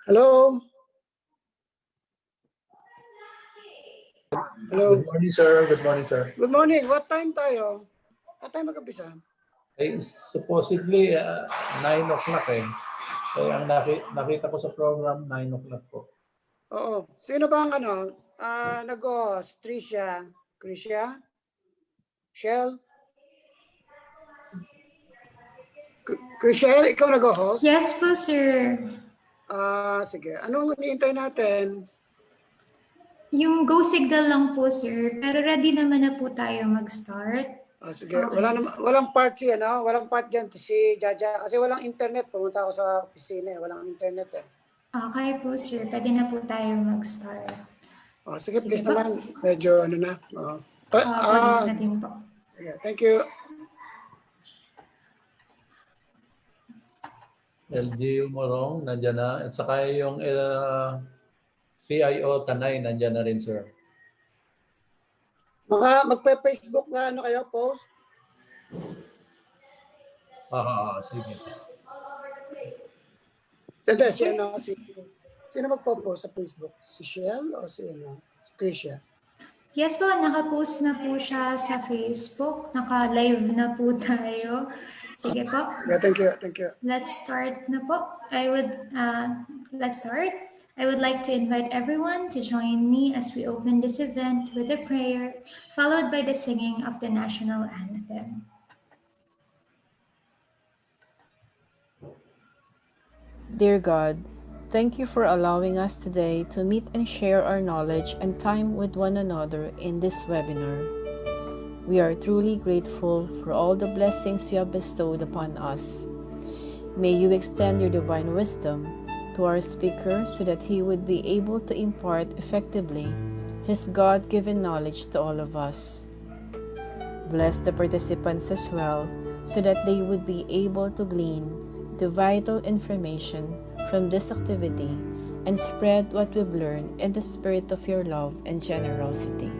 Hello? Hello? Good morning, sir. Good morning, sir. Good morning. What time tayo? What time mag-umpisa? Supposedly, 9 o'clock eh. Kaya ang nakita ko sa program, 9 o'clock po. Oo. Sino ba ang nag-host? Tricia? Shell? Chriselle, ikaw nag-host? Yes po, sir. Sige. Anong hinihintay natin? Yung go signal lang po, sir. Pero ready naman na po tayo mag-start. Sige. Okay. Walang part siya, no? Walang part dyan si Jaja. Kasi walang internet. Pumunta ako sa opisina. Walang internet eh. Okay po, sir. Pwede na po tayo mag-start. Sige, please po. naman. Medyo ano na. Pwede na din po. Sige, thank you. LGU Morong, nandyan na. At saka yung CIO Tanay, nandyan na rin, sir. Magpe-Facebook na kayo, post? Sige. Sino magpo-post sa Facebook? Si Shell o si Tricia? Yes po, naka-post na po siya sa Facebook. Naka-live na po tayo. Sige po. Yeah, thank you. Let's start na po. Let's start. I would like to invite everyone to join me as we open this event with a prayer, followed by the singing of the national anthem. Dear God, thank you for allowing us today to meet and share our knowledge and time with one another in this webinar. We are truly grateful for all the blessings you have bestowed upon us. May you extend your divine wisdom to our speaker so that he would be able to impart effectively his God-given knowledge to all of us. Bless the participants as well so that they would be able to glean the vital information from this activity and spread what we've learned in the spirit of your love and generosity.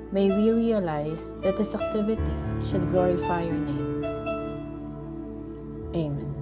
May we realize that this activity should glorify your name. Amen.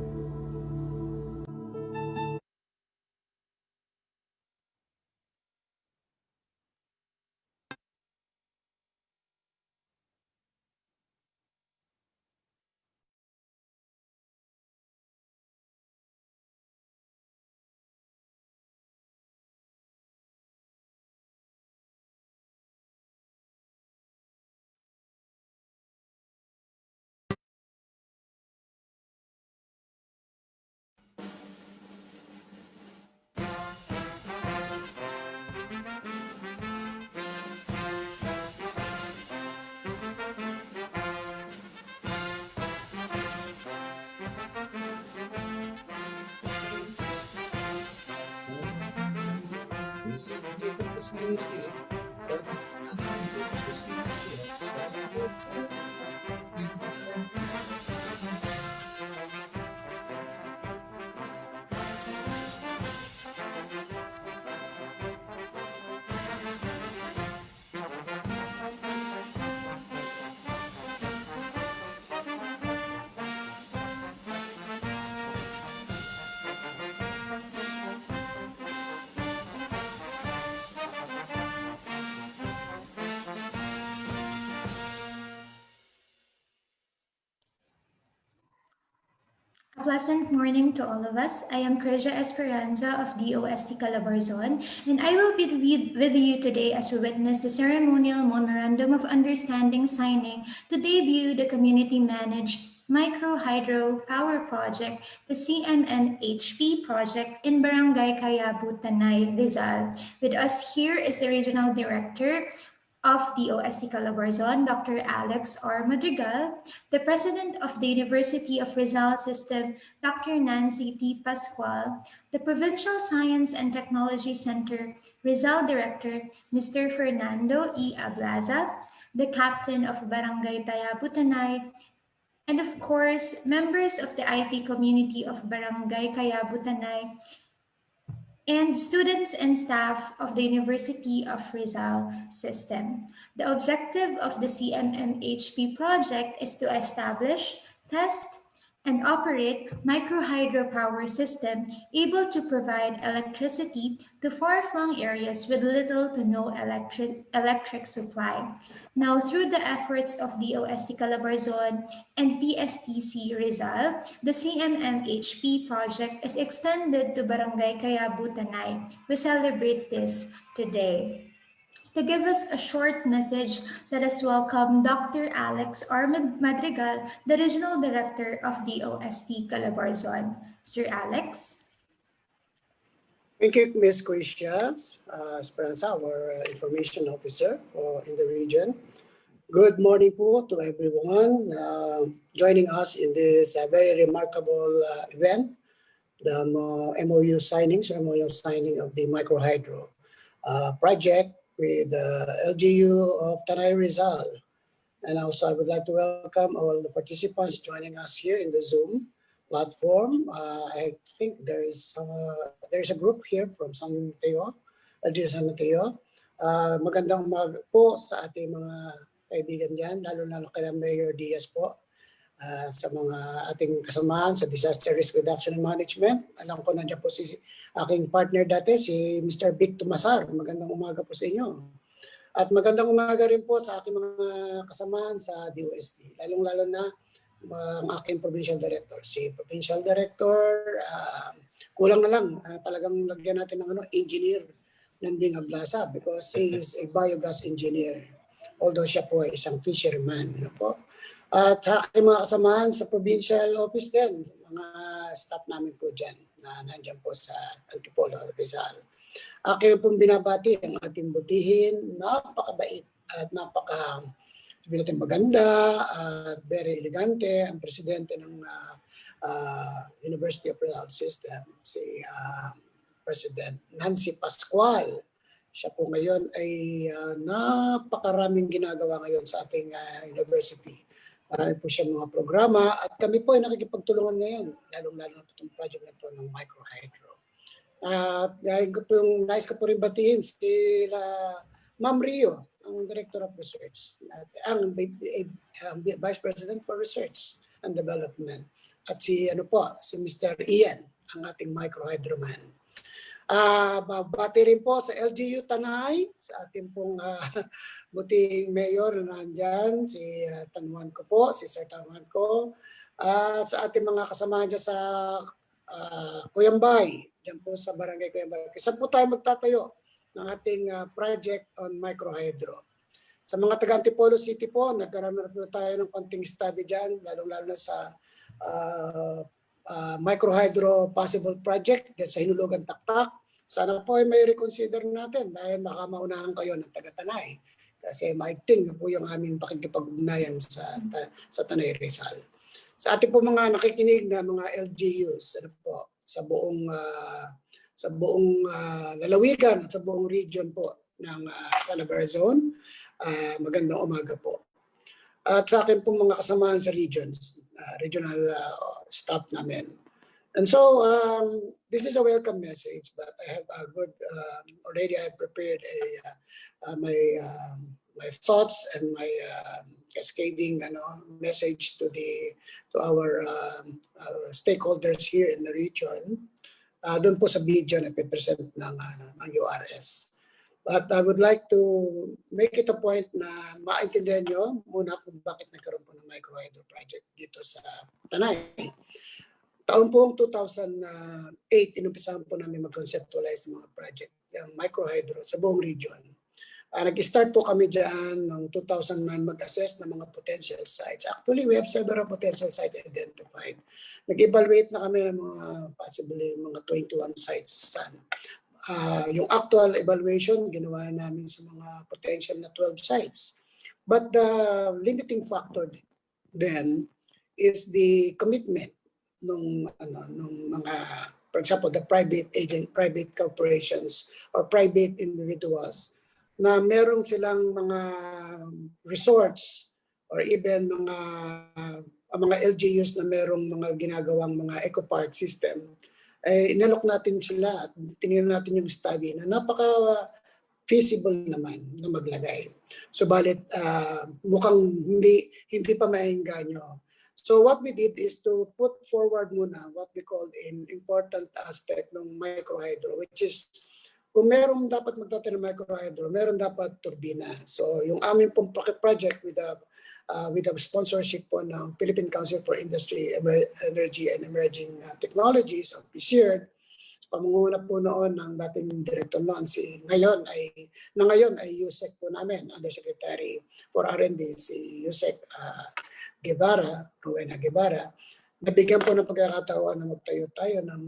A pleasant morning to all of us. I am Krija Esperanza of DOST Calabarzon, and I will be with you today as we witness the ceremonial Memorandum of Understanding signing to debut the community-managed Micro Hydro Power Project, the CMMHP project in Barangay Cayabu, Tanay, Rizal. With us here is the Regional Director of the OST Calabarzon, Dr. Alex R. Madrigal, the President of the University of Rizal System, Dr. Nancy T. Pascual, the Provincial Science and Technology Center Rizal Director, Mr. Fernando E. Ablaza, the Captain of Barangay Tayabutanay, and of course, members of the IP community of Barangay Cayabutanay, and students and staff of the University of Rizal System. The objective of the CMMHP project is to establish, test, and operate microhydropower system able to provide electricity to far-flung areas with little to no electric supply. Now, through the efforts of DOST Calabarzon and PSTC Rizal, the CMMHP project is extended to Barangay Cayabu, Tanay. We celebrate this today. To give us a short message, let us welcome Dr. Alex R. Madrigal, the Regional Director of DOST Calabarzon. Sir Alex? Thank you, Ms. Krisha Esperanza, our information officer in the region. Good morning po to everyone joining us in this very remarkable event, the MOU signing, ceremonial signing of the microhydro project with LGU of Tanay Rizal. And also I would like to welcome all the participants joining us here in the Zoom platform. I think there is a group here from San Mateo, LGU San Mateo. Magandang umaga po sa ating mga kaibigan dyan, lalo na kay Mayor Diaz po. Sa mga ating kasamahan sa Disaster Risk Reduction and Management. Alam ko nandiyan po si aking partner dati, si Mr. Vic Tumasar. Magandang umaga po sa inyo. At magandang umaga rin po sa aking mga kasamahan sa DOST. Lalong-lalo na ang aking Provincial Director. Si Provincial Director, kulang na lang. Talagang lagyan natin ng engineer Nanding Ablasa because he is a biogas engineer. Although siya po ay isang fisherman. Po. At aking mga kasamahan sa provincial office din, mga staff namin po dyan na nandiyan po sa Antipolo, Rizal. Aking pong binabati ang ating butihin, napakabait at sabihin natin maganda at very elegante ang presidente ng University of Rizal System, si President Nancy Pascual. Siya po ngayon ay napakaraming ginagawa ngayon sa ating university. Marami po siya mga programa at kami po ay nakikipagtulungan ngayon, lalong-lalo na po itong project na ito ng microhydro. Nais ko po rin batiin sila Ma'am Rio, ang Director of Research, ang Vice President for Research and Development. At si Mr. Ian, ang ating microhydro man. Babati rin po sa LGU Tanay, sa ating pong buting mayor na nandyan, si Tanuan ko po, si Sir Tanuan ko, at sa ating mga kasama dyan sa Cuyambay, dyan po sa Barangay Cuyambay. Kasi po tayo magtatayo ng ating project on microhydro. Sa mga taga Antipolo City po, nagkaroon na po tayo ng konting study dyan, lalong-lalo na sa microhydro possible project sa Hinulugan Taktak. Sana po ay may reconsider natin dahil makamaunahan kayo ng taga-Tanay kasi maigting na po yung aming pakikipag-ugnayan sa Tanay Rizal. Sa ating po mga nakikinig na mga LGUs sa buong lalawigan at sa buong region po ng Calabarzon, magandang umaga po. At sa akin pong mga kasamahan sa regions, regional staff namin. And so this is a welcome message, but I have a good already I prepared my thoughts and my cascading message to our stakeholders here in the region. Doon po sa video na present ng URS. But I would like to make it a point na maintindihan nyo muna kung bakit nagkaroon po ng microhydro project dito sa Tanay. Taon po 2008, inumpisahan po namin mag-conceptualize ng mga project, yung microhydro sa buong region. Nag-start po kami dyan noong 2009 mag-assess ng mga potential sites. Actually, we have several potential sites identified. Nag-evaluate na kami ng possibly mga 21 sites. Yung actual evaluation, ginawa namin sa mga potential na 12 sites. But the limiting factor then is the commitment ng mga, for example, the private corporations or private individuals na meron silang mga resorts or even mga LGUs na merong mga ginagawang mga eco-park system. Inalok natin sila at tinignan natin yung study na napaka-feasible naman na maglagay. Subalit mukhang hindi pa maengganyo. So what we did is to put forward muna what we call an important aspect ng microhydro, which is kung meron dapat magtatanim ng microhydro, meron dapat turbina. So yung aming pong project with the sponsorship po ng Philippine Council for Industry, Energy and Emerging Technologies, o PCERD, pamunguna po noon ng dating director noon ngayon ay Yusek po namin, Undersecretary for R&D, si Yusek Rowena Guevara. Nabigyan po ng pagkakataon na magtayo tayo ng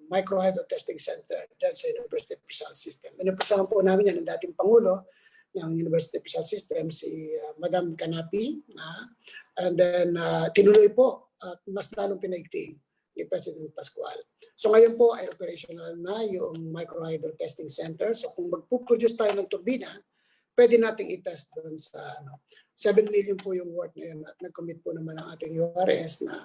microhydro testing center dyan sa University of Rizal System. Inumpisahan po namin yan ng dating Pangulo ng University of Rizal System, si Madam Canapi, and then tinuloy po at mas lalong pinaigting ni President Pascual. So ngayon po ay operational na yung microhydro testing center. So kung magpuproduce tayo ng turbina, pwede nating i-test doon sa 7 million po yung worth na yun, at nag-commit po naman ang ating URS na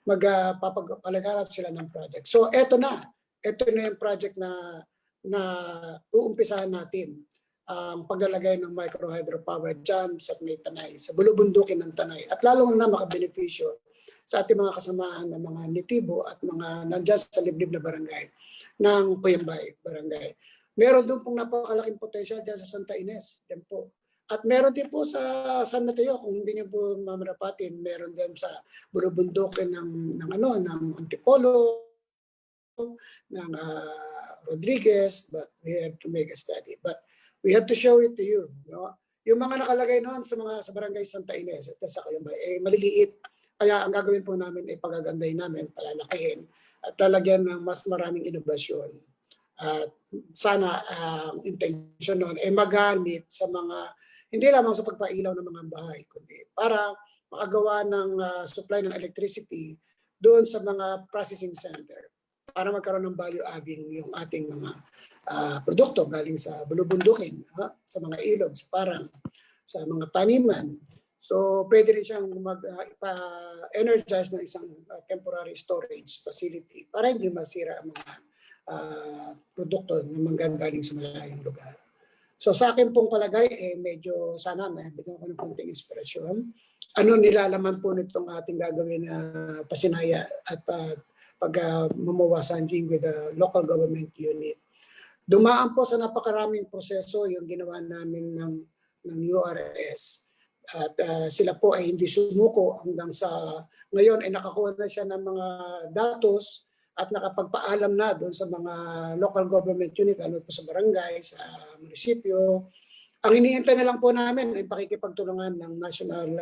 magpapalaganap sila ng project. So ito na yung project na uumpisahan natin ang paglalagay ng microhydro power dyan sa Tanay, sa bulubundukin ng Tanay, at lalong na makabenepisyo sa ating mga kasamahan ng mga nitibo at mga nandyan sa liblib na barangay ng Cuyambay Barangay. Meron doon pong napakalaking potential dyan sa Santa Ines. Yan po. At meron din po sa San Mateo, kung hindi niyo po mamarapatin, meron din sa bulubundukin ng Antipolo, ng Rodriguez, but we have to make a study. But we have to show it to you. No? Yung mga nakalagay noon sa barangay Santa Ines at sa Cuyambay, maliliit. Kaya ang gagawin po namin ay pagagandahin namin, palalakihin, at lalagyan ng mas maraming inobasyon. At sana ang intention noon ay magamit sa mga, hindi lamang sa pagpailaw ng mga bahay, kundi para makagawa ng supply ng electricity doon sa mga processing center para magkaroon ng value adding yung ating mga produkto galing sa bulubundukin, sa mga ilog, sa parang, sa mga taniman. So pwede rin siyang mag-energize ng isang temporary storage facility para hindi masira ang mga produkto na manggagaling sa malayong lugar. So sa akin pong palagay, medyo sana bigyan ko ng konting inspirasyon. Ano nilalaman po nitong ating gagawin na pasinaya at pag-mamawasan with the local government unit. Dumaan po sa napakaraming proseso yung ginawa namin ng URS. At sila po ay hindi sumuko hanggang sa ngayon ay nakakuha na siya ng mga datos at nakapagpaalam na doon sa mga local government unit, ano po sa barangay, sa munisipyo. Ang iniintay na lang po namin ay pakikipagtulungan ng National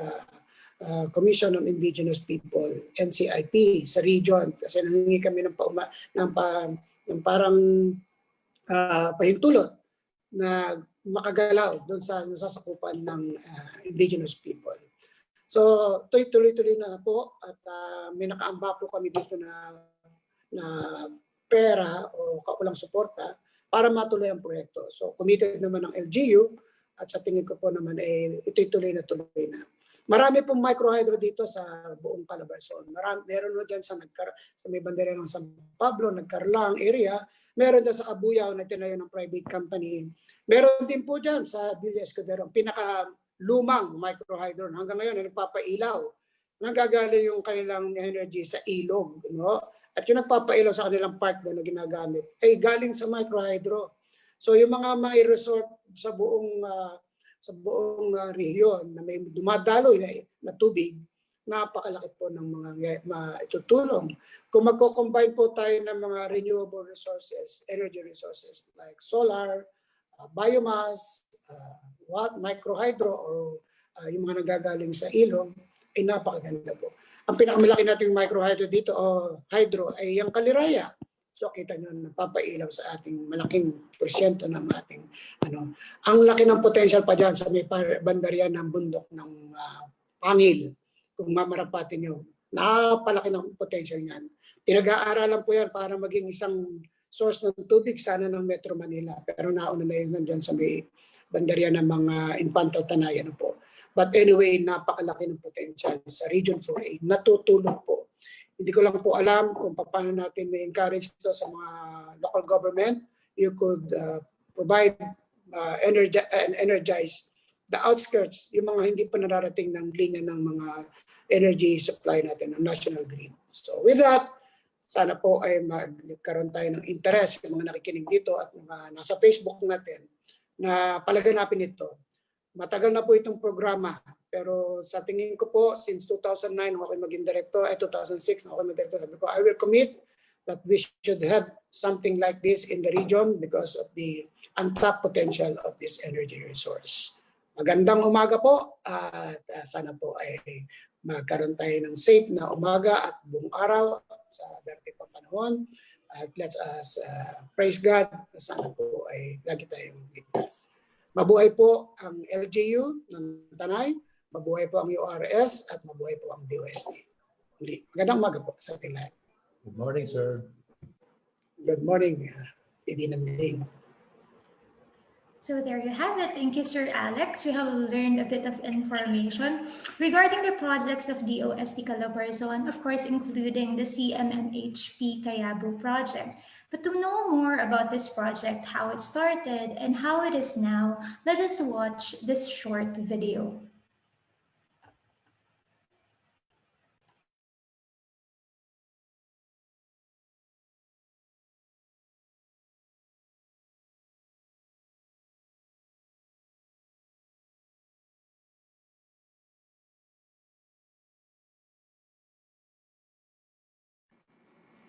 Commission on Indigenous People, NCIP, sa region. Kasi nangingi kami ng parang pahintulot na makagalaw doon sa nasasakupan ng indigenous people. So tuloy-tuloy na po at may nakaamba po kami dito na pera o kaulang suporta para matuloy ang proyekto. So committed naman ng LGU at sa tingin ko po naman ito'y tuloy na. Marami pong microhydro dito sa buong Calabarzon. Meron na dyan sa may bandera ng San Pablo, Nagcarlang area. Meron din sa Cabuyao na tinayo ng private company. Meron din po dyan sa Villa Escudero, pinaka-lumang microhydro. Hanggang ngayon, nagpapailaw. Nanggagaling yung kanilang energy sa ilog. No? At yung nagpapailaw sa kanilang park doon na ginagamit, ay galing sa microhydro. So yung mga may resort sa buong rehiyon na may dumadaloy na tubig, napakalaki po ng mga maitutulong. Kung magko-combine po tayo ng mga renewable resources, energy resources like solar, biomass, microhydro, or yung mga nagagaling sa ilog, ay napakaganda po. Ang pinakamalaki nating microhydro dito o hydro ay yung Kaliraya. So kita nyo, napapailaw sa ating malaking porsyento ng ating ang laki ng potential pa dyan sa may bandaryan ng bundok ng Pangil. Kung mamarapatin nyo, napalaki ng potential niyan. Pinag-aaralan po yan para maging isang source ng tubig sana ng Metro Manila. Pero nauna na yun nandyan sa may bandaryan ng mga Infantile Tanay. Po. But anyway, napakalaki ng potential sa Region 4A. Natutulog po. Hindi ko lang po alam kung paano natin may-encourage ito sa mga local government. You could provide and energize the outskirts, yung mga hindi pa nararating ng linga ng mga energy supply natin ng national grid. So with that, sana po ay magkaroon tayo ng interest yung mga nakikinig dito at mga nasa Facebook natin na palaganapin ito. Matagal na po itong programa, pero sa tingin ko po, since 2009, nung ako maging director, 2006, nung ako maging director, sabi ko, I will commit that we should have something like this in the region because of the untapped potential of this energy resource. Magandang umaga po at sana po ay magkaroon tayo ng safe na umaga at buong araw sa darating pang panahon. At let's us praise God na sana po ay lagi tayong ligtas. Mabuhay po ang LGU ng Tanay, mabuhay po ang URS at mabuhay po ang DOST. Magandang umaga po sa ating lahat. Good morning, sir. Good morning, Ding. So there you have it. Thank you, Sir Alex. We have learned a bit of information regarding the projects of DOST Calabarzon, of course, including the CMMHP Kayabu project. But to know more about this project, how it started, and how it is now, let us watch this short video.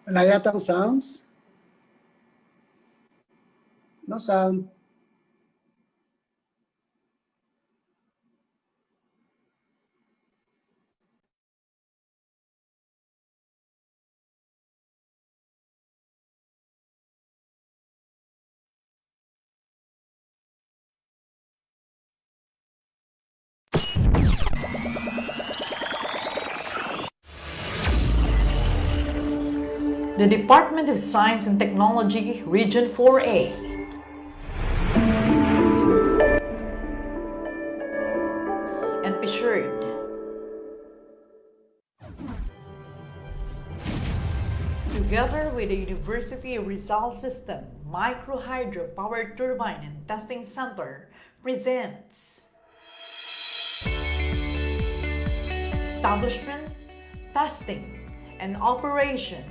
Wala yatang sounds? No sound. The Department of Science and Technology, Region 4A. And Pictured. Together with the University of Rizal System, Micro Hydro Power Turbine and Testing Center presents Establishment, Testing, and Operation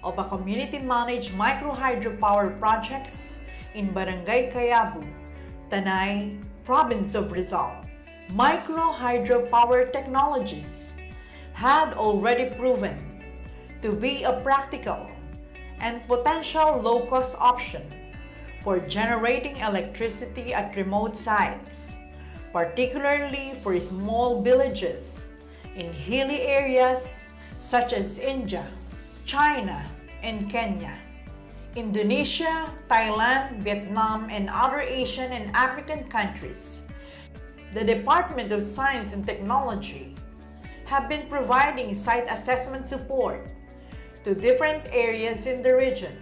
of a community-managed micro-hydropower projects in Barangay Kayabu, Tanay, Province of Rizal. Micro-hydropower technologies had already proven to be a practical and potential low-cost option for generating electricity at remote sites, particularly for small villages in hilly areas such as India, China, and Kenya, Indonesia, Thailand, Vietnam, and other Asian and African countries. The Department of Science and Technology have been providing site assessment support to different areas in the region,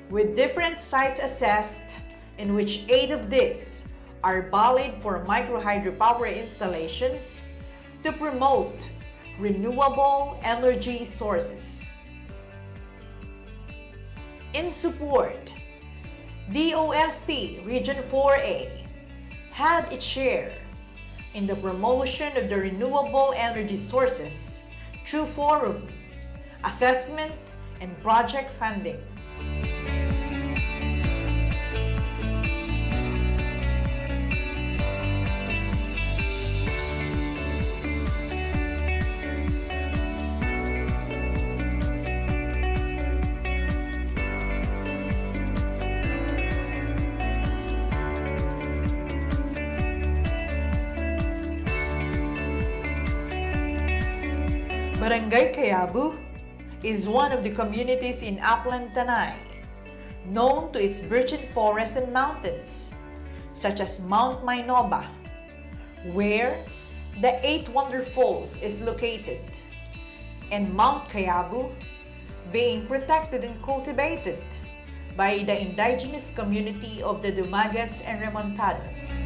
with different sites assessed, in which 8 of these are valid for micro-hydropower installations to promote renewable energy sources. In support, DOST Region 4A had its share in the promotion of the renewable energy sources through forum, assessment, and project funding. Barangay Kayabu is one of the communities in Upland Tanay, known to its virgin forests and mountains, such as Mount Mainoba, where the 8 Wonder Falls is located, and Mount Kayabu, being protected and cultivated by the indigenous community of the Dumagats and Remontados.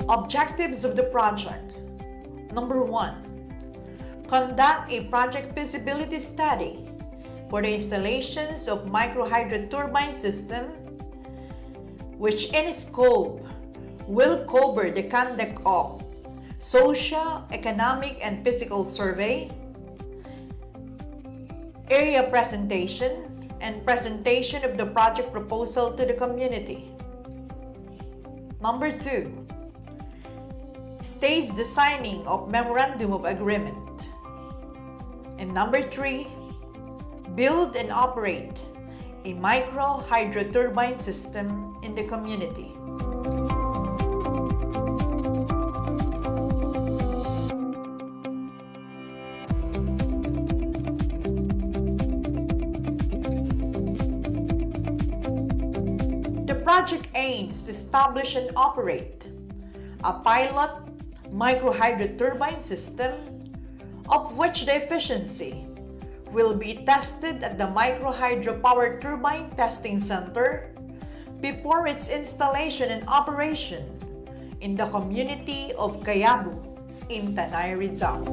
Objectives of the project. Number 1. Conduct a project feasibility study for the installations of microhydro turbine system, which in scope will cover the conduct of social, economic, and physical survey, area presentation, and presentation of the project proposal to the community. Number 2. Stage the signing of Memorandum of Agreement. And number 3. Build and operate a micro hydro turbine system in the community. The project aims to establish and operate a pilot micro hydro turbine system, of which the efficiency will be tested at the Micro Hydro Power Turbine Testing Center before its installation and operation in the community of Kayabu in Tanay, Rizal.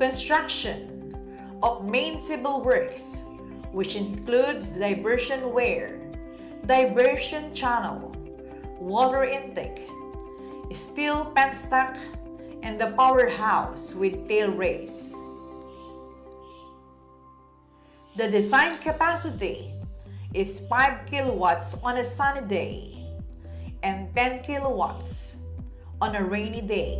Construction of main civil works, which includes diversion weir, diversion channel, water intake, steel penstock, and the powerhouse with tail race. The design capacity is 5 kilowatts on a sunny day and 10 kilowatts on a rainy day.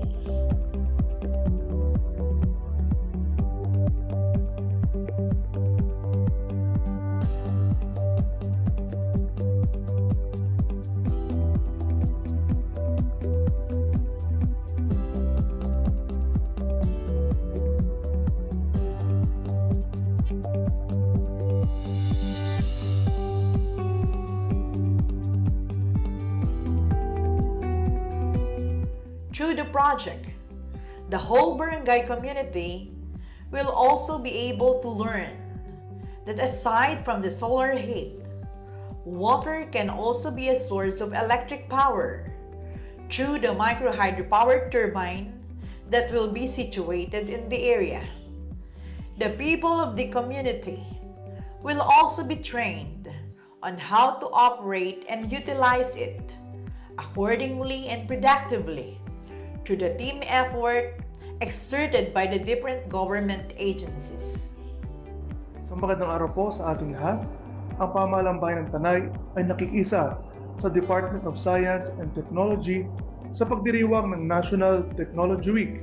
Through the project, the whole barangay community will also be able to learn that aside from the solar heat, water can also be a source of electric power through the micro hydropower turbine that will be situated in the area. The people of the community will also be trained on how to operate and utilize it accordingly and productively through the team effort exerted by the different government agencies. Sa magandang araw po sa ating lahat, ang pamahalang bayan ng Tanay ay nakikisa sa Department of Science and Technology sa pagdiriwang ng National Technology Week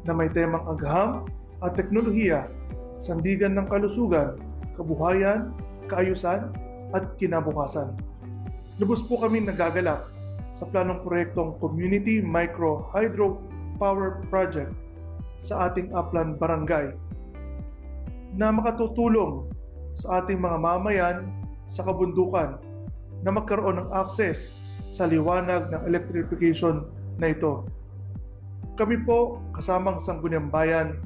na may temang agham at teknolohiya, sandigan ng kalusugan, kabuhayan, kaayusan at kinabukasan. Lubos po kami nagagalak sa planong proyektong Community Micro Hydro Power Project sa ating Aplan Barangay na makatutulong sa ating mga mamayan sa kabundukan na magkaroon ng access sa liwanag ng electrification na ito. Kami po kasamang Sangguniang Bayan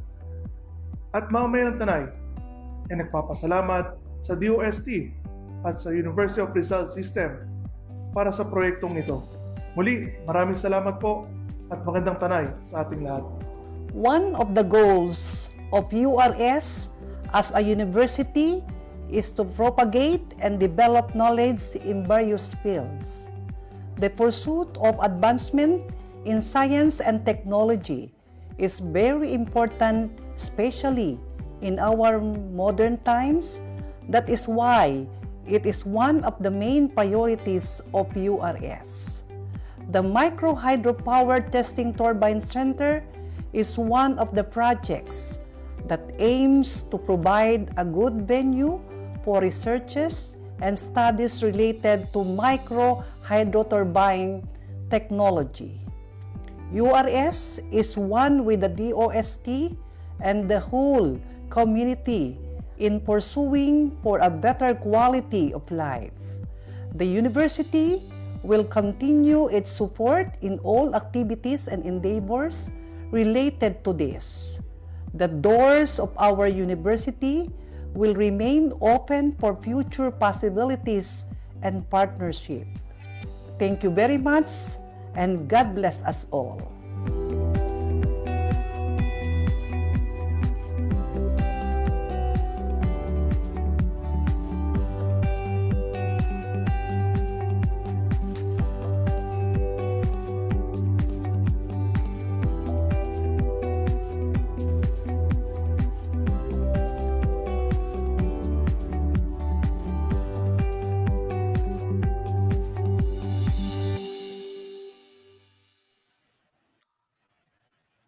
at mamayan ng Tanay ay nagpapasalamat sa DOST at sa University of Rizal System para sa proyektong ito. Muli, maraming salamat po at magandang Tanay sa ating lahat. One of the goals of URS as a university is to propagate and develop knowledge in various fields. The pursuit of advancement in science and technology is very important, especially in our modern times. That is why it is one of the main priorities of URS. The Micro Hydropower Testing Turbine Center is one of the projects that aims to provide a good venue for researchers and studies related to micro hydroturbine technology. URS is one with the DOST and the whole community in pursuing for a better quality of life. The university will continue its support in all activities and endeavors related to this. The doors of our university will remain open for future possibilities and partnership. Thank you very much, and God bless us all.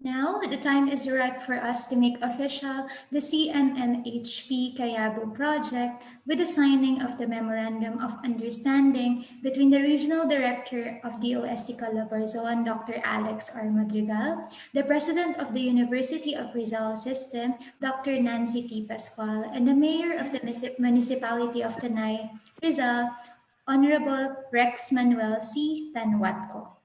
Now, the time is ripe for us to make official the CMMHP Kayabo project with the signing of the Memorandum of Understanding between the Regional Director of DOST Calabarzon, Dr. Alex R. Madrigal, the President of the University of Rizal System, Dr. Nancy T. Pascual, and the Mayor of the Municipality of Tanay, Rizal, Honorable Rex Manuel C. Tanwatco.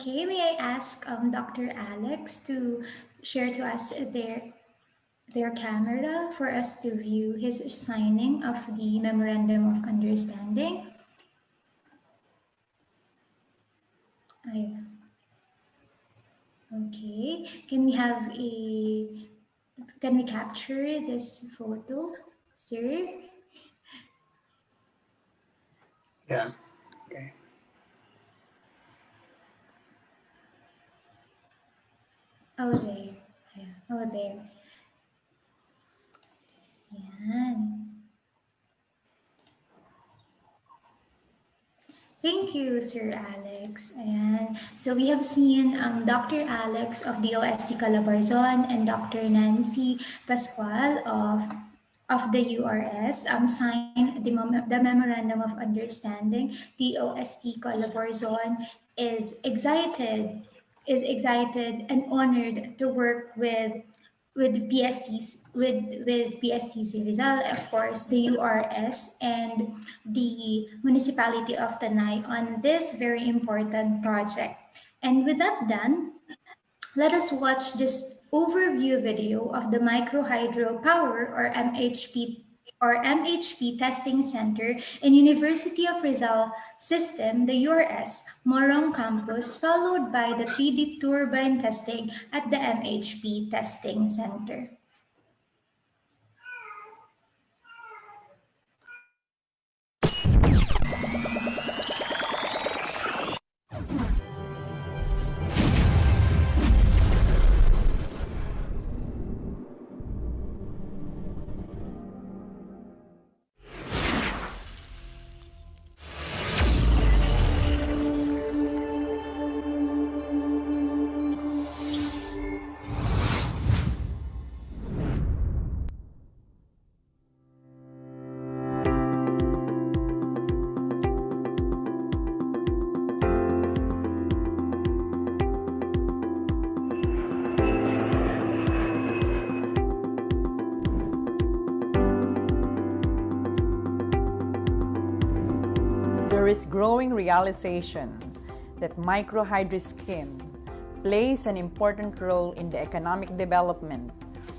Okay, may I ask Dr. Alex to share to us their camera for us to view his signing of the Memorandum of Understanding? Okay, can we capture this photo, sir? Yeah. Okay. Oh, there. Yeah. Oh, there. Yan. Thank you, Sir Alex. And so we have seen Dr. Alex of the OST Calabarzon and Dr. Nancy Pascual of the URS sign the Memorandum of Understanding. The OST Calabarzon is excited and honored to work with PSTC Rizal, of course, the URS and the municipality of Tanay on this very important project. And with that done, let us watch this overview video of the Micro Hydro Power or MHP Testing Center in University of Rizal System, the URS, Morong Campus, followed by the 3D turbine testing at the MHP Testing Center. is growing realization that microhydro scheme plays an important role in the economic development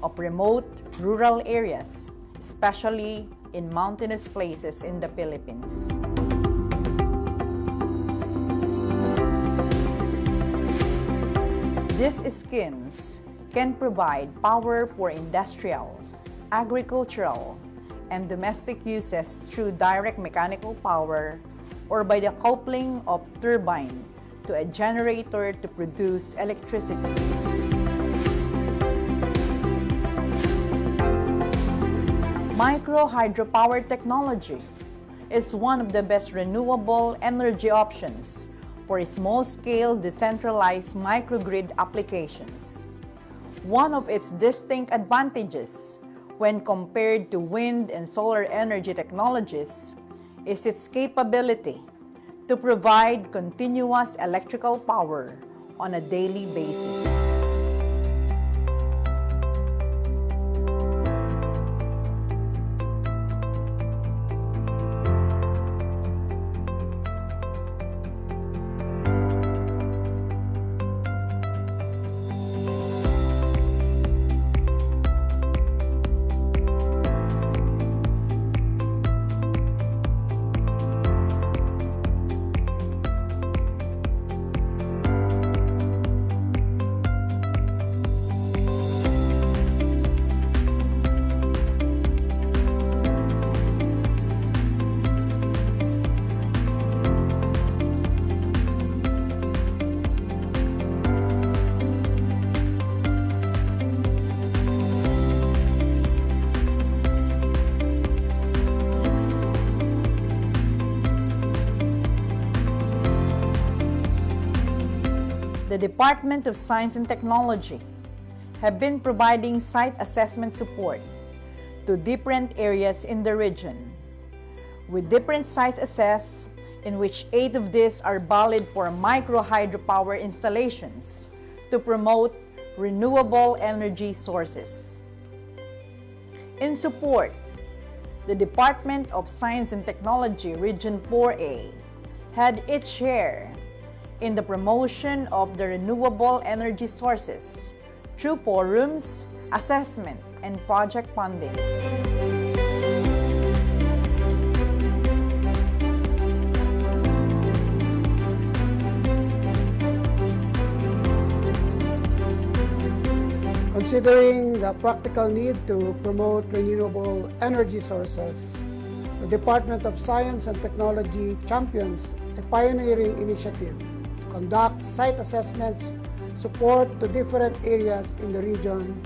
of remote rural areas, especially in mountainous places in the Philippines. These schemes can provide power for industrial, agricultural, and domestic uses through direct mechanical power or by the coupling of turbine to a generator to produce electricity. Micro hydropower technology is one of the best renewable energy options for small-scale decentralized microgrid applications. One of its distinct advantages when compared to wind and solar energy technologies is its capability to provide continuous electrical power on a daily basis. The Department of Science and Technology have been providing site assessment support to different areas in the region, with different sites assessed, in which 8 of these are valid for micro hydropower installations to promote renewable energy sources. In support, the Department of Science and Technology Region 4A had its share in the promotion of the renewable energy sources through forums, assessment, and project funding. Considering the practical need to promote renewable energy sources, the Department of Science and Technology champions a pioneering initiative to conduct site assessments support to different areas in the region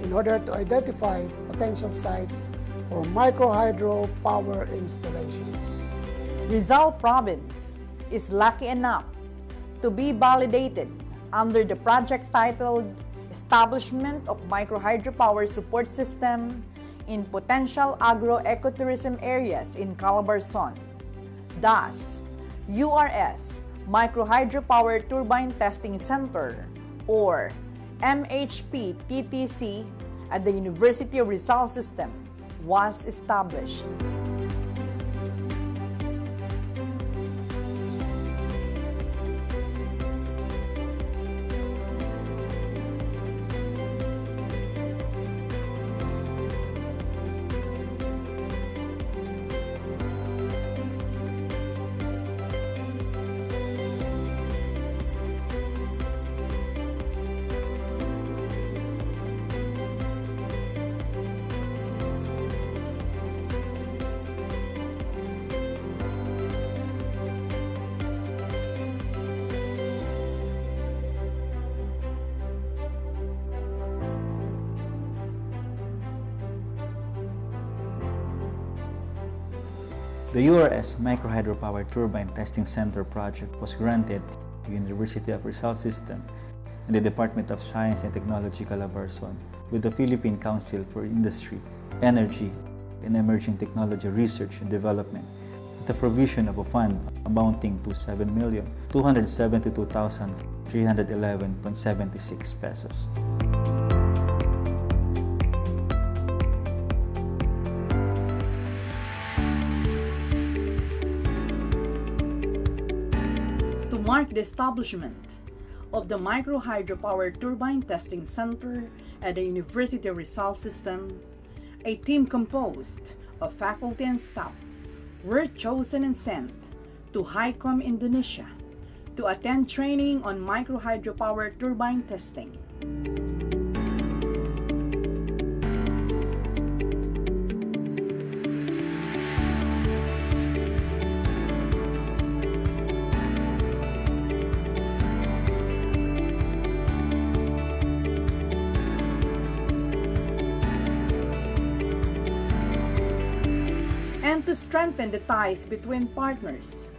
in order to identify potential sites for microhydro power installations. Rizal Province is lucky enough to be validated under the project titled Establishment of Microhydropower Support System in Potential Agro-Ecotourism Areas in Calabarzon. Thus, URS Microhydropower Turbine Testing Center or MHP TTC at the University of Rizal System was established. The URS Microhydropower Turbine Testing Center project was granted to University of Rizal System and the Department of Science and Technology Calabarzon with the Philippine Council for Industry, Energy, and Emerging Technology Research and Development with the provision of a fund amounting to 7,272,311.76 pesos. marked the establishment of the Micro Hydropower Turbine Testing Center at the University of Rizal System, a team composed of faculty and staff were chosen and sent to HICOM, Indonesia, to attend training on micro hydropower turbine testing. And to strengthen the ties between partners,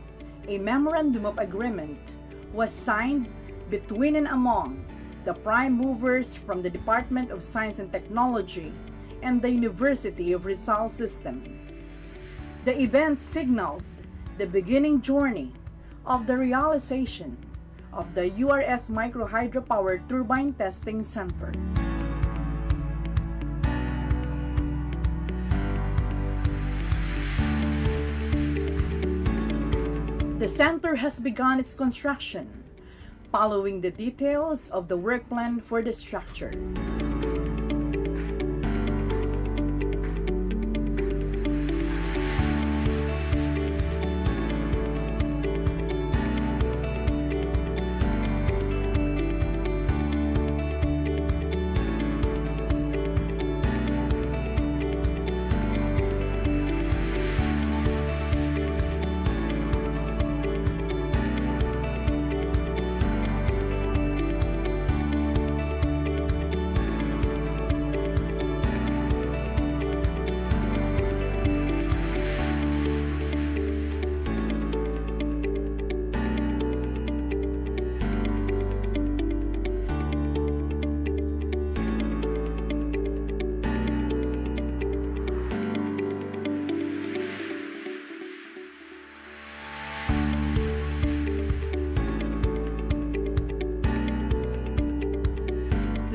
a memorandum of agreement was signed between and among the prime movers from the Department of Science and Technology and the University of Rizal System. The event signaled the beginning journey of the realization of the URS Micro Hydropower Turbine Testing Center. The center has begun its construction, following the details of the work plan for the structure.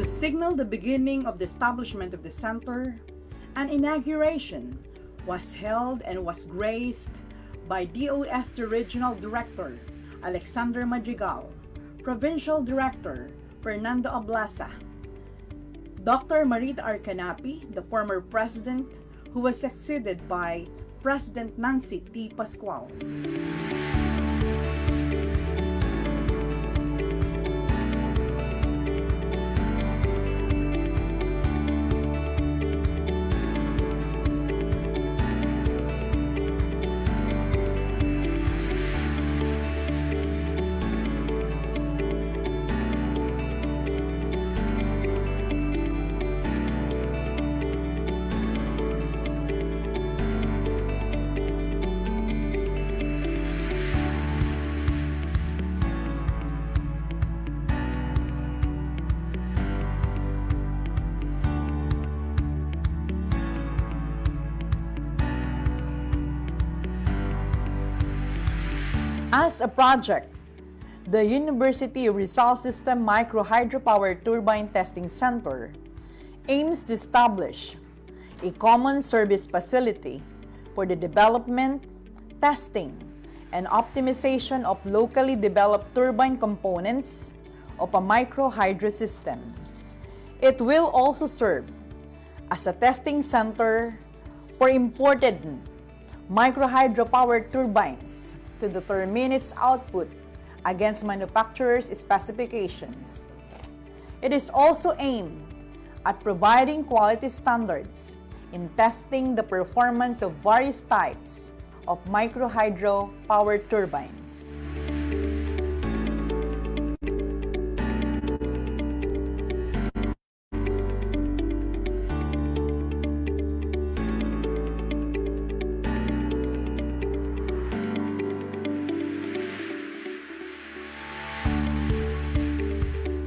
Signal the beginning of the establishment of the center, an inauguration was held and was graced by DOST Regional Director Alexander Madrigal, Provincial Director Fernando Ablasa, Dr. Marita Arcanapi, the former president, who was succeeded by President Nancy T. Pascual. As a project, the University of Rizal System Micro Hydropower Turbine Testing Center aims to establish a common service facility for the development, testing, and optimization of locally developed turbine components of a micro hydro system. It will also serve as a testing center for imported micro hydropower turbines to determine its output against manufacturers' specifications. It is also aimed at providing quality standards in testing the performance of various types of micro hydro power turbines.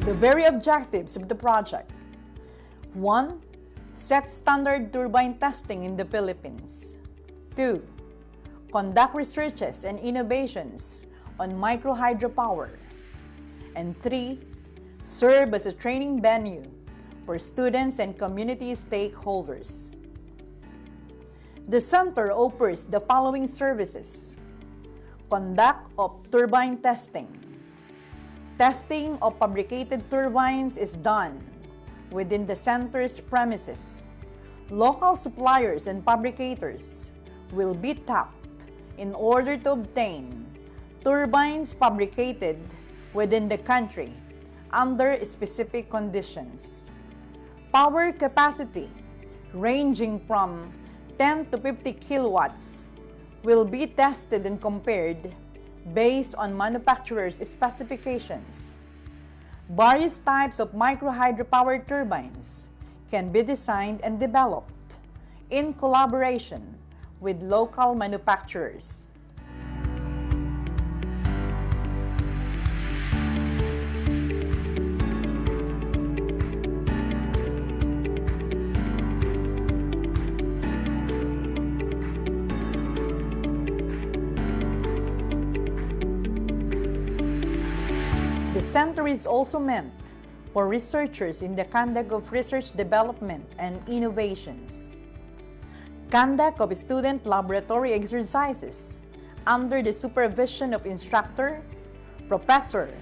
The very objectives of the project: 1. Set standard turbine testing in the Philippines. 2. Conduct researches and innovations on micro hydropower. And 3. Serve as a training venue for students and community stakeholders. The center offers the following services: conduct of turbine testing, testing of fabricated turbines is done within the center's premises. Local suppliers and fabricators will be tapped in order to obtain turbines fabricated within the country under specific conditions. Power capacity ranging from 10 to 50 kilowatts will be tested and compared based on manufacturer's specifications. Various types of micro-hydropower turbines can be designed and developed in collaboration with local manufacturers. The center is also meant for researchers in the conduct of research development and innovations, conduct of student laboratory exercises under the supervision of instructor, professor,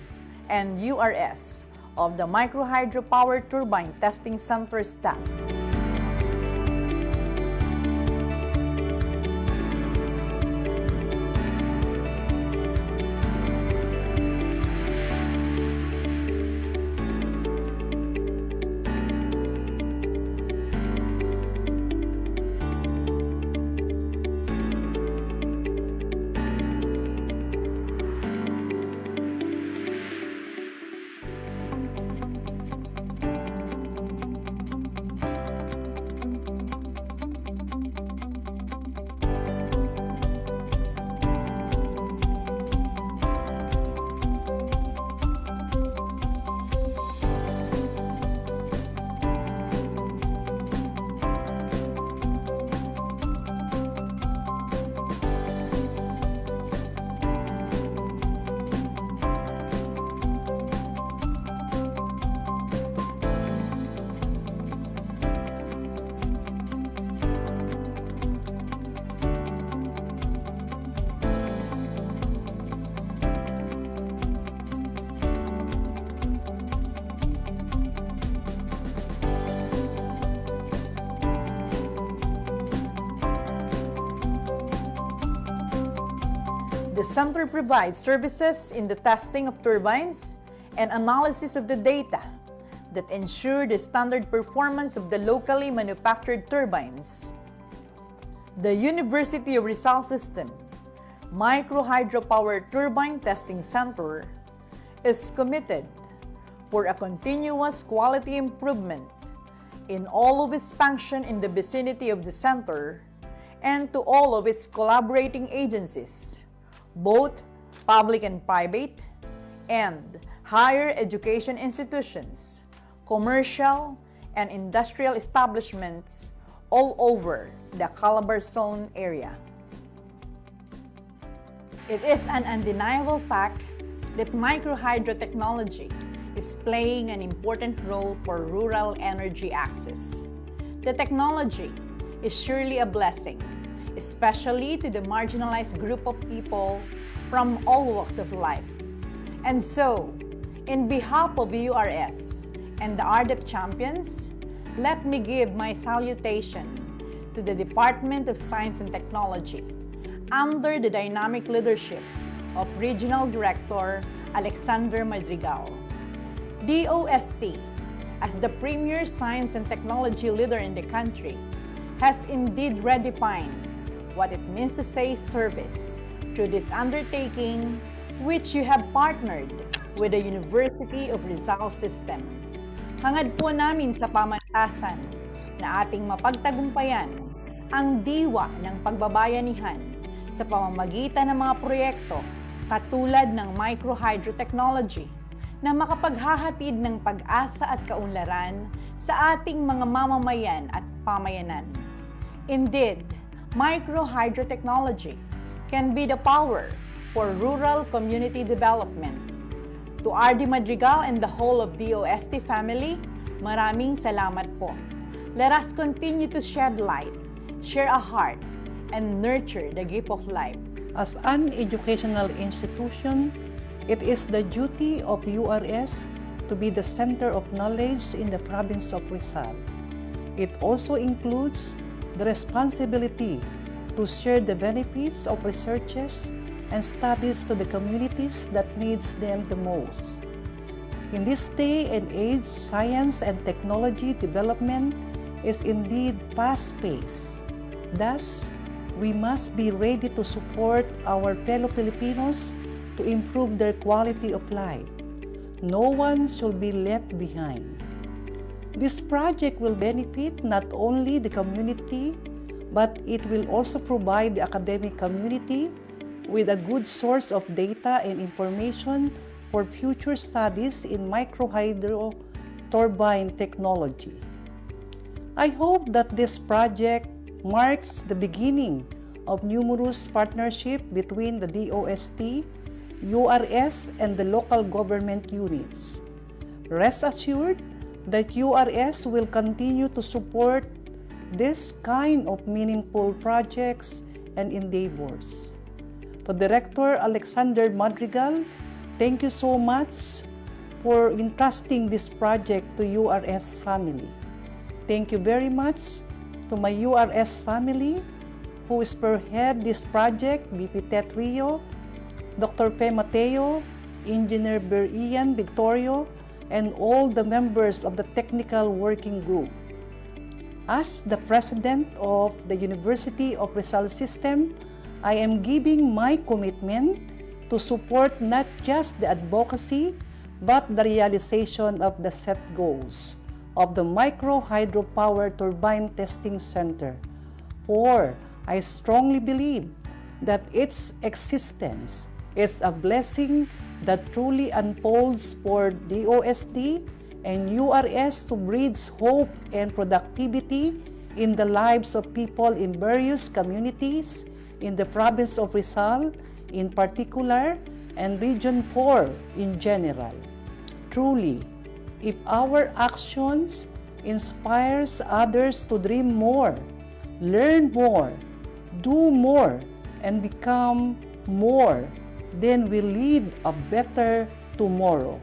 and URS of the Micro-Hydropower Turbine Testing Center staff. The center provides services in the testing of turbines and analysis of the data that ensure the standard performance of the locally manufactured turbines. The University of Rizal System Micro-Hydropower Turbine Testing Center is committed for a continuous quality improvement in all of its function in the vicinity of the center and to all of its collaborating agencies, both public and private, and higher education institutions, commercial and industrial establishments all over the Calabarzon area. It is an undeniable fact that microhydro technology is playing an important role for rural energy access. The technology is surely a blessing, especially to the marginalized group of people from all walks of life. And so, in behalf of URS and the RDEP champions, let me give my salutation to the Department of Science and Technology under the dynamic leadership of Regional Director Alexander Madrigal. DOST, as the premier science and technology leader in the country, has indeed redefined what it means to say service through this undertaking, which you have partnered with the University of Rizal System. Hangad po namin sa pamantasan na ating mapagtagumpayan ang diwa ng pagbabayanihan sa pamamagitan ng mga proyekto katulad ng microhydro technology na makapaghahatid ng pag-asa at kaunlaran sa ating mga mamamayan at pamayanan. Indeed, microhydro technology can be the power for rural community development. To RD Madrigal and the whole of DOST family, maraming salamat po. Let us continue to shed light, share a heart, and nurture the gift of life. As an educational institution, It is the duty of URS to be the center of knowledge in the province of Rizal. It also includes the responsibility to share the benefits of researches and studies to the communities that needs them the most. In this day and age, science and technology development is indeed fast-paced. Thus, we must be ready to support our fellow Filipinos to improve their quality of life. No one should be left behind. This project will benefit not only the community, but it will also provide the academic community with a good source of data and information for future studies in microhydro turbine technology. I hope that this project marks the beginning of numerous partnerships between the DOST, URS, and the local government units. Rest assured that URS will continue to support this kind of meaningful projects and endeavors. To Director Alexander Madrigal, thank you so much for entrusting this project to URS family. Thank you very much to my URS family who spearhead this project, BP Tet Rio, Dr. Pe Mateo, Engineer Berian Victorio, and all the members of the Technical Working Group. As the President of the University of Rizal System, I am giving my commitment to support not just the advocacy, but the realization of the set goals of the Micro Hydropower Turbine Testing Center. For I strongly believe that its existence is a blessing that truly unfolds for DOST and URS to breed hope and productivity in the lives of people in various communities in the province of Rizal in particular and Region 4 in general. Truly, if our actions inspires others to dream more, learn more, do more, and become more, then we lead a better tomorrow.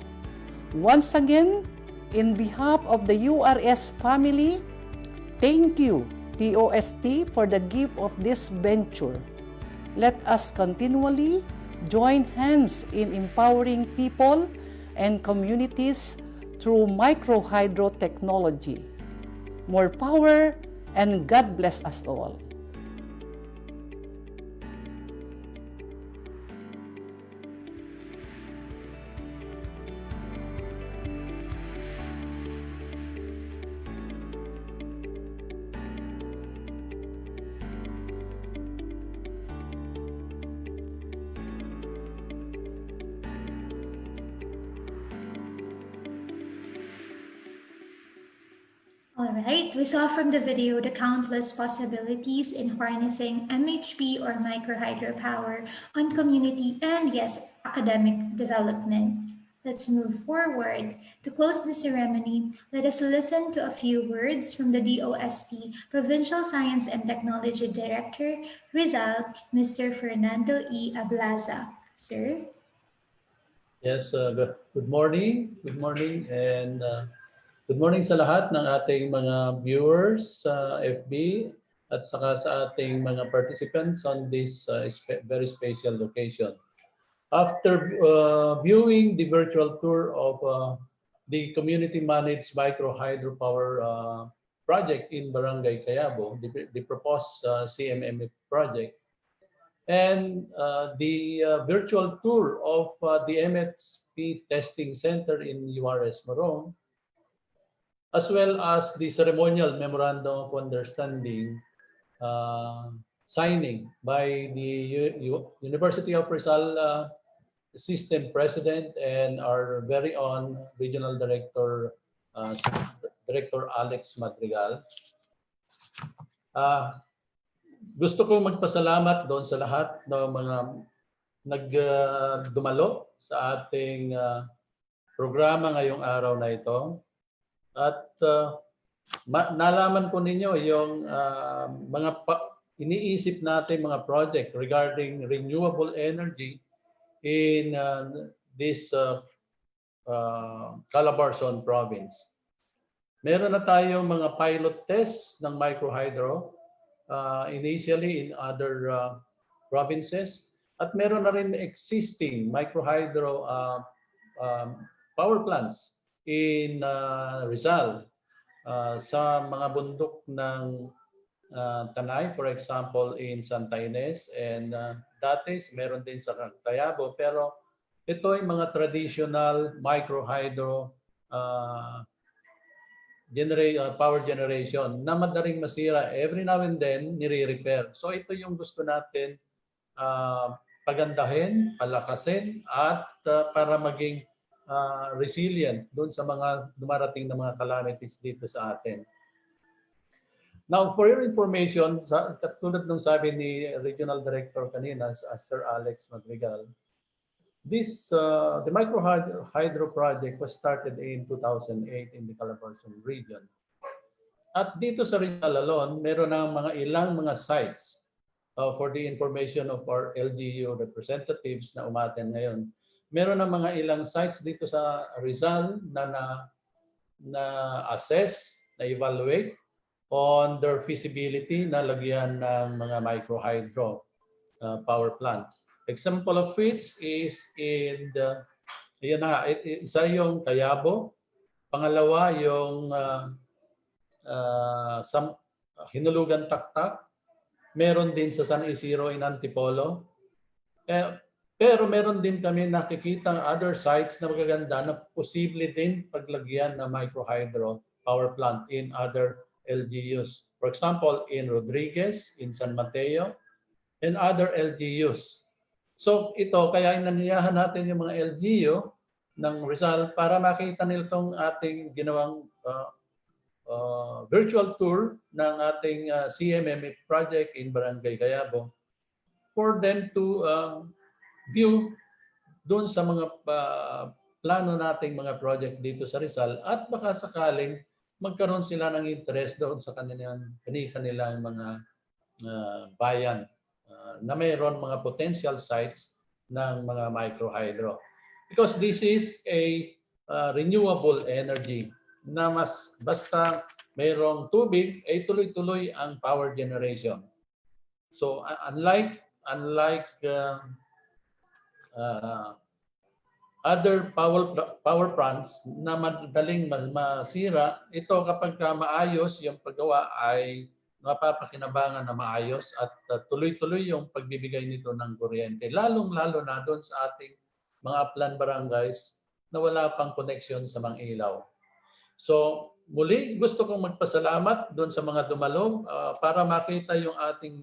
Once again, in behalf of the URS family, thank you, DOST, for the gift of this venture. Let us continually join hands in empowering people and communities through microhydro technology. More power, and God bless us all. Alright, we saw from the video the countless possibilities in harnessing MHP or microhydropower on community and yes, academic development. Let's move forward. To close the ceremony, let us listen to a few words from the DOST Provincial Science and Technology Director, Rizal, Mr. Fernando E. Ablaza. Sir? Yes, good morning. Good morning, and good morning sa lahat ng ating mga viewers sa FB at saka sa ating mga participants on this very special occasion. After viewing the virtual tour of the community-managed micro hydropower project in Barangay Cayabo, the proposed CMMF project, and the virtual tour of the MHP testing center in URS Morong, as well as the ceremonial memorandum of understanding signing by the University of Rizal System President and our very own Regional Director, Director Alex Madrigal. Gusto ko magpasalamat doon sa lahat ng mga nagdumalo sa ating programa ngayong araw na ito. At nalaman po ninyo yung mga iniisip natin mga project regarding renewable energy in this Calabarzon province. Meron na tayong mga pilot tests ng microhydro initially in other provinces, at meron na rin existing microhydro power plants in Rizal, sa mga bundok ng Tanay, for example, in Santa Ines, and dati meron din sa Tayabo, pero ito ay mga traditional microhydro power generation na madaling masira. Every now and then, nire-repair. So ito yung gusto natin pagandahin, palakasin, at para maging resilient doon sa mga dumarating na mga calamities dito sa atin. Now, for your information, katulad ng sabi ni Regional Director kanina, Sir Alex Madrigal, the microhydro project was started in 2008 in the Calabarzon region. At dito sa Rizal alone, meron ng ilang mga sites. For the information of our LGU representatives na umaten ngayon, meron ng mga ilang sites dito sa Rizal na assess, na evaluate on their feasibility na lagyan ng mga microhydro power plant. Example of which is in isa yung Tayabo, pangalawa yung Hinulugan Taktak, meron din sa San Isidro in Antipolo. Pero meron din kami nakikitang other sites na magaganda na posible din paglagyan ng microhydro power plant in other LGUs. For example, in Rodriguez, in San Mateo, and other LGUs. So ito, kaya inaniyahan natin yung mga LGU ng Rizal para makita nila itong ating ginawang virtual tour ng ating CMMF project in Barangay Cayabo, for them to view doon sa mga plano nating mga project dito sa Rizal, at baka sakaling magkaroon sila ng interest doon sa kanilang mga bayan na mayroon mga potential sites ng mga microhydro. Because this is a renewable energy na basta mayroong tubig ay tuloy-tuloy ang power generation. So unlike other power plants na madaling masira, ito kapag maayos yung paggawa ay mapapakinabangan na maayos at tuloy-tuloy yung pagbibigay nito ng kuryente. Lalong-lalo na doon sa ating mga upland barangays na wala pang connection sa mga ilaw. So muli, gusto kong magpasalamat doon sa mga dumalo para makita yung ating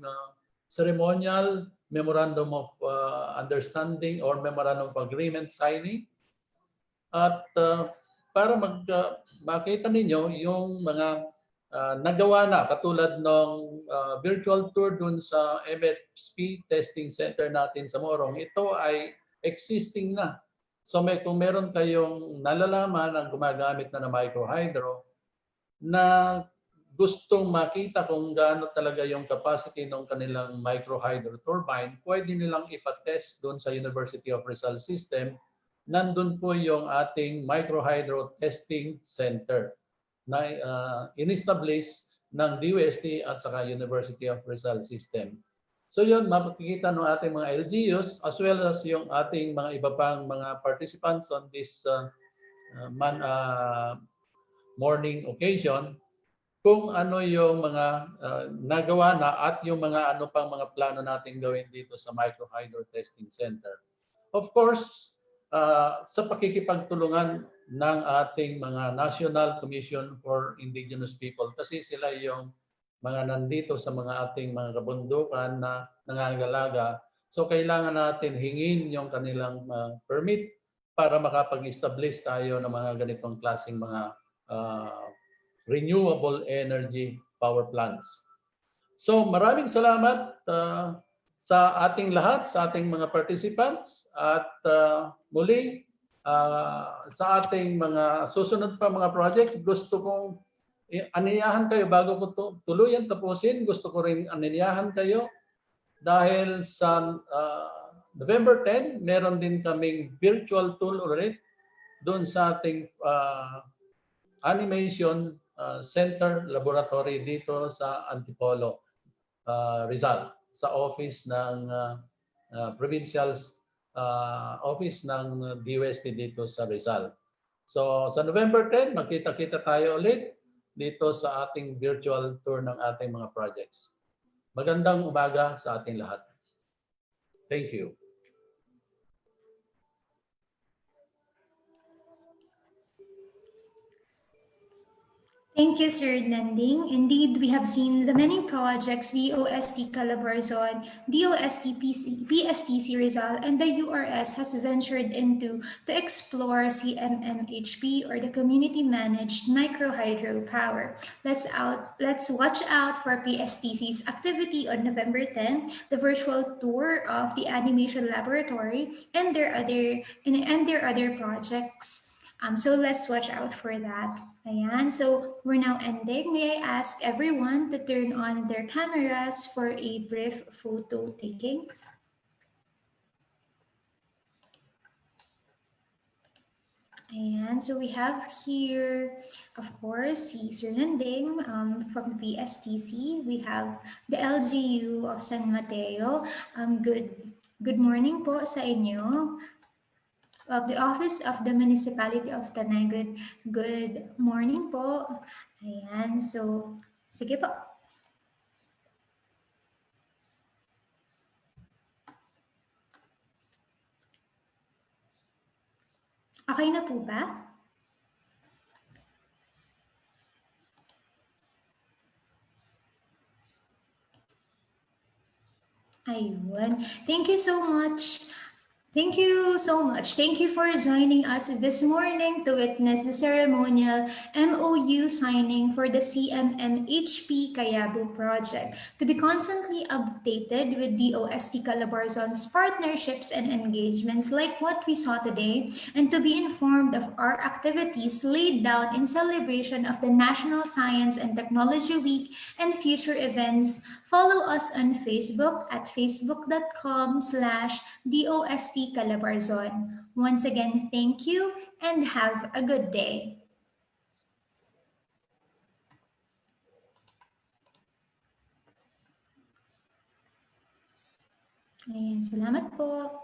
ceremonial Memorandum of Understanding or Memorandum of Agreement signing. At para makita ninyo yung mga nagawa na, katulad ng virtual tour dun sa MHP testing center natin sa Morong, ito ay existing na. So kung meron kayong nalalaman na gumagamit na ng microhydro na gustong makita kung gaano talaga yung capacity ng kanilang microhydro turbine, pwede nilang ipatest doon sa University of Rizal System. Nandun po yung ating microhydro testing center na in-establish ng DOST at saka University of Rizal System. So yun, makikita ng ating mga LGUs as well as yung ating mga iba pang mga participants on this morning occasion, kung ano yung mga nagawa na at yung mga ano pang mga plano natin gawin dito sa Microhydro Testing Center. Of course, sa pakikipagtulungan ng ating mga National Commission for Indigenous People, kasi sila yung mga nandito sa mga ating mga kabundukan na nangangalaga. So kailangan natin hingin yung kanilang permit para makapag-establish tayo ng mga ganitong klaseng mga renewable energy power plants. So maraming salamat sa ating lahat, sa ating mga participants, at muli sa ating mga susunod pa mga project, gusto kong aniyahan kayo bago ko tuluyan tapusin. Gusto ko rin aniyahan kayo dahil sa November 10, meron din kaming virtual tool ulit doon sa ating animation center laboratory dito sa Antipolo, Rizal, sa office ng provincial office ng DOST dito sa Rizal. So sa November 10, magkita-kita tayo ulit dito sa ating virtual tour ng ating mga projects. Magandang umaga sa ating lahat. Thank you. Thank you, Sir Nanding. Indeed, we have seen the many projects DOST Calabarzon, DOST PSTC Rizal, and the URS has ventured into to explore CMMHP, or the Community Managed Micro Hydro Power. Let's watch out for PSTC's activity on November 10, the virtual tour of the Animation Laboratory, and their other projects. So let's watch out for that. Ayan, so we're now ending. May I ask everyone to turn on their cameras for a brief photo taking? And so we have here, of course, si Sir Landing from the PSTC. We have the LGU of San Mateo. Good morning po sa inyo. The Office of the Municipality of Tanay. Good morning po. Ayan, so sige po. Okay na po ba? Ayun. Thank you so much. Thank you so much. Thank you for joining us this morning to witness the ceremonial MOU signing for the CMMHP Kayabu project. To be constantly updated with DOST Calabarzon's partnerships and engagements like what we saw today, and to be informed of our activities laid down in celebration of the National Science and Technology Week and future events, follow us on Facebook at facebook.com/DOST Calabarzon. Once again, thank you and have a good day. Ayan, salamat po.